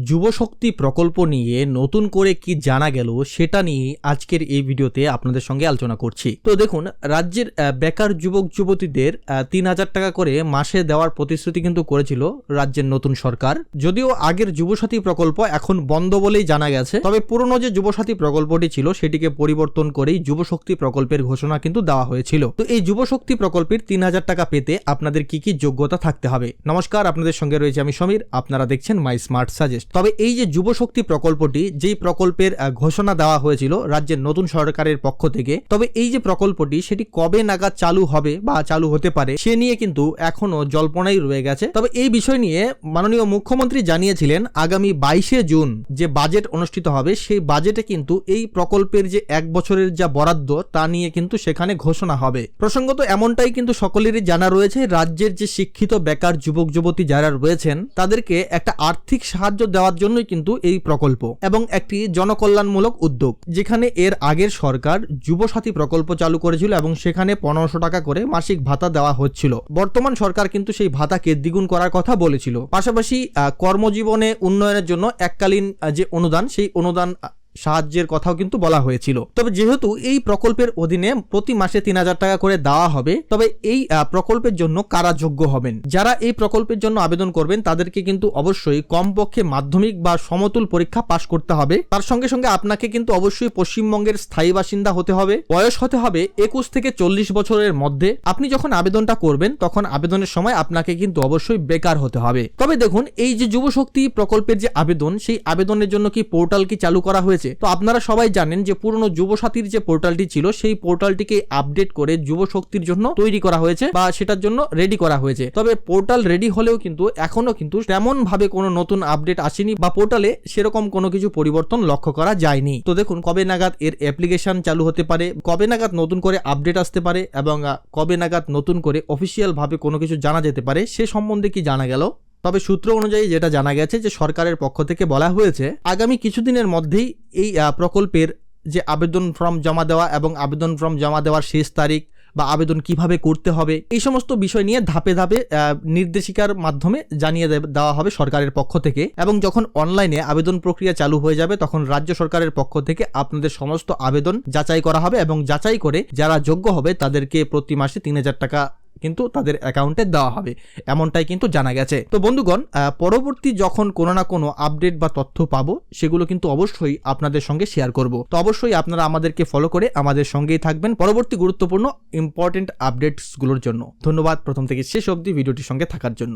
যুবশক্তি প্রকল্প নিয়ে নতুন করে কি জানা গেল সেটা নিয়ে আজকের এই ভিডিওতে আপনাদের সঙ্গে আলোচনা করছি। তো দেখুন, রাজ্যের বেকার যুবক যুবতীদের ৩,০০০ টাকা করে মাসে দেওয়ার প্রতিশ্রুতি কিন্তু করেছিল রাজ্যের নতুন সরকার। যদিও আগের যুবসাথী প্রকল্প এখন বন্ধ বলেই জানা গেছে, তবে পুরনো যে যুবসাথী প্রকল্পটি ছিল সেটিকে পরিবর্তন করেই যুবশক্তি প্রকল্পের ঘোষণা কিন্তু দেওয়া হয়েছিল। তো এই যুবশক্তি প্রকল্পের ৩,০০০ টাকা পেতে আপনাদের কি কি যোগ্যতা থাকতে হবে? নমস্কার, আপনাদের সঙ্গে রয়েছে আমি সমীর, আপনারা দেখছেন মাই স্মার্ট সাজেস্ট। তবে এই যে যুবশক্তি প্রকল্পটি, যেই প্রকল্পের ঘোষণা দেওয়া হয়েছিল রাজ্যের নতুন সরকারের পক্ষ থেকে, তবে এই যে প্রকল্পটি সেটি কবে নাগাদ চালু হবে বা চালু হতে পারে সে নিয়ে কিন্তু এখনো জল্পনাই রয়ে গেছে। তবে এই বিষয় নিয়ে মাননীয় মুখ্যমন্ত্রী জানিয়েছিলেন আগামী 22শে জুন যে বাজেট অনুষ্ঠিত হবে সেই বাজেটে কিন্তু এই প্রকল্পের যে 1 বছরের যা বরাদ্দ তা নিয়ে কিন্তু সেখানে ঘোষণা হবে। প্রসঙ্গত এমনটাই কিন্তু সকলেরই জানা রয়েছে, রাজ্যের যে শিক্ষিত বেকার যুবক যুবতী যারা রয়েছেন তাদেরকে একটা আর্থিক সাহায্য দেওয়ার জন্যই কিন্তু এই প্রকল্প এবং একটি জনকল্যাণমূলক উদ্যোগ, যেখানে এর আগের সরকার যুবসাথী প্রকল্প চালু করেছিল এবং সেখানে 1500 টাকা করে মাসিক ভাতা দেওয়া হচ্ছিল। বর্তমান সরকার কিন্তু সেই ভাতাকে দ্বিগুণ করার কথা বলেছিল। পাশাপাশি কর্মজীবনে উন্নয়নের জন্য এককালীন যে অনুদান, সেই অনুদান সাহায্যের কথাও কিন্তু বলা হয়েছিল। তবে যেহেতু এই প্রকল্পের অধীনে প্রতি মাসে ৩,০০০ টাকা করে দেওয়া হবে, তবে এই প্রকল্পের জন্য কারা যোগ্য হবেন? যারা এই প্রকল্পের জন্য আবেদন করবেন তাদেরকে কিন্তু অবশ্যই কমপক্ষে মাধ্যমিক বা সমতুল পরীক্ষা পাশ করতে হবে। তার সঙ্গে সঙ্গে আপনাকে কিন্তু অবশ্যই পশ্চিমবঙ্গের স্থায়ী বাসিন্দা হতে হবে। বয়স হতে হবে 21 থেকে 40 বছরের মধ্যে। আপনি যখন আবেদনটা করবেন তখন আবেদনের সময় আপনাকে কিন্তু অবশ্যই বেকার হতে হবে। তবে দেখুন, এই যে যুবশক্তি প্রকল্পের যে আবেদন, সেই আবেদনের জন্য কি পোর্টাল কি চালু করা হয়েছে? তো আপনারা সবাই জানেন যে পুরনো যুবসাথীর যে পোর্টালটি ছিল সেই পোর্টালটিকে আপডেট করে যুবশক্তির জন্য তৈরি করা হয়েছে বা সেটার জন্য রেডি করা হয়েছে। তবে পোর্টাল রেডি হলেও কিন্তু এখনো কিন্তু তেমন ভাবে কোনো নতুন আপডেট আসেনি বা পোর্টালে সেরকম কোনো কিছু পরিবর্তন লক্ষ্য করা যায়নি। তো দেখুন, কবে নাগাদ এর অ্যাপ্লিকেশন চালু হতে পারে, কবে নাগাদ নতুন করে আপডেট আসতে পারে এবং কবে নাগাদ নতুন করে অফিসিয়াল ভাবে কোনো কিছু জানা যেতে পারে সে সম্বন্ধে কি জানা গেল? তবে সূত্র অনুযায়ী যেটা জানা গেছে যে সরকারের পক্ষ থেকে বলা হয়েছে আগামী কিছুদিনের মধ্যেই এই প্রকল্পের যে আবেদন ফর্ম জমা দেওয়া এবং আবেদন ফর্ম জমা দেওয়ার শেষ তারিখ বা আবেদন কিভাবে করতে হবে এই সমস্ত বিষয় নিয়ে ধাপে ধাপে নির্দেশিকার মাধ্যমে জানিয়ে দেওয়া হবে সরকারের পক্ষ থেকে। এবং যখন অনলাইনে আবেদন প্রক্রিয়া চালু হয়ে যাবে তখন রাজ্য সরকারের পক্ষ থেকে আপনাদের সমস্ত আবেদন যাচাই করা হবে এবং যাচাই করে যারা যোগ্য হবে তাদেরকে প্রতি মাসে ৩,০০০ টাকা কিন্তু তাদের অ্যাকাউন্টে দেওয়া হবে, এমনটাই কিন্তু জানা গেছে। তো বন্ধুগণ, পরবর্তী যখন কোনো না কোনো আপডেট বা তথ্য পাবো সেগুলো কিন্তু অবশ্যই আপনাদের সঙ্গে শেয়ার করব। তো অবশ্যই আপনারা আমাদেরকে ফলো করে আমাদের সঙ্গেই থাকবেন পরবর্তী গুরুত্বপূর্ণ ইম্পর্টেন্ট আপডেটসগুলোর জন্য। ধন্যবাদ প্রথম থেকে শেষ অবধি ভিডিওটির সঙ্গে থাকার জন্য।